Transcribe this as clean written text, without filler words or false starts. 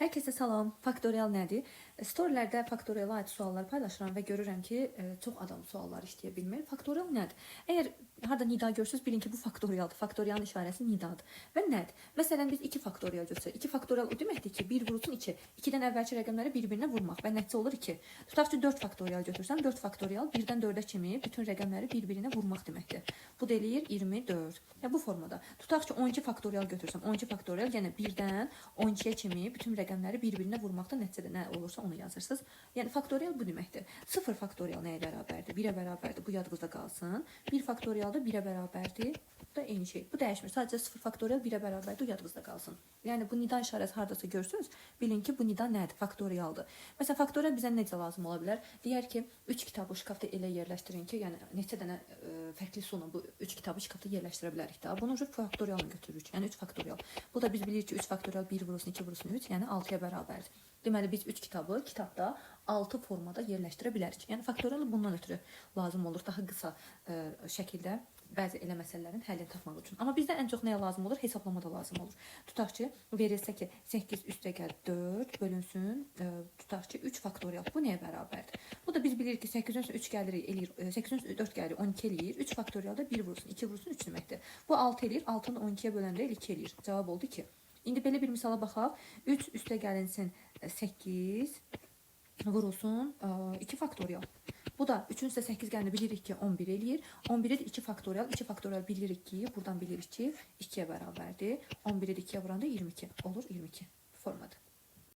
Herkese salam. Faktorial nədir? Storylərdə faktoriala aid suallar paylaşıram və görürəm ki, çox adam suallar işləyə bilmir. Faktorial nədir? Əgər harda nida görsünüz, bilin ki, bu faktorialdır. Faktorialın işarəsi nidadır. Və nədir? Məsələn, biz 2 faktorial götürsək. 2 faktorial o deməkdir ki, 1 vurulsun 2. 2-dən əvvəlki rəqəmləri bir-birinə vurmaq və nəticə olur 2. Tutaq ki, 4 faktorial götürsəm, 4 faktorial 1-dən 4-ə kimi bütün rəqəmləri bir-birinə vurmaq deməkdir. Bu da eləyir 24. Yəni bu formada. Tutaq ki, 12 faktorial götürsəm, 12 faktorial yenə 1-dən 12-yə kimi bütün rəqəmləri bir-birinə vurmaqda nəticədə nə olursa onu yazırsınız. Yəni faktorial bu deməkdir. 0 faktorial nəyə bərabərdir? 1-ə bərabərdir. Bu yadınızda qalsın. 1 faktorial da 1-ə bərabərdir. Bu da eyni şey. Bu dəyişmir. Sadəcə 0 faktorial 1-ə bərabərdir. Bu yadınızda qalsın. Yəni bu nida işarəsi hardasa görsünüz, bilin ki, bu nida nədir? Faktorialdır. Məsələn, faktorial bizə necə lazım ola bilər? Deyər ki, 3 kitabı şkafda elə yerləşdirin ki, yəni neçə dənə fərqli sulla bu 3 kitabı şkafda yerləşdirə bilərik də. Bunu faktorialını götürürük. Yəni 3 faktorial. Bu da biz bilirik ki, 3 faktorial 1 vurulsun 2 vurulsun 3, yəni 6-ya bərabərdir. Deməli biz 3 kitabı kitabda 6 formada yerləşdirə bilərik. Yəni faktorial bundan ötürü lazım olur daha qısa şəkildə bəzi elə məsələlərin həllini tapmaq üçün. Amma bizdə ən çox nəyə lazım olur? Hesablamada lazım olur. Tutaq ki, verilsə ki, 8 üstəgəl 4 bölünsün, tutaq ki, 3 faktorial. Bu nəyə bərabərdir? Bu da biz bilirik ki, 8-ün 3 gəlir eləyir, 8-ün 4 gəlir 12 eləyir. 3 faktorial da 1 vurulsun, 2 vurulsun 3 deməkdir. Bu 6 eləyir, 6-nı 12-yə böləndə 2 eləyir. Cavab oldu 2. İndi belə bir misala baxaq. 3 üstə gəlinsin 8 vurulsun 2 faktorial. Bu da 3-ün üstə 8 gəlini bilirik ki 11 eləyir. 11-ə də 2 faktorial. 2 faktorial bilirik ki, buradan bilirik ki 2-yə bərabərdir. 11-ə də 2-yə vuranda 22 olur 22 formada.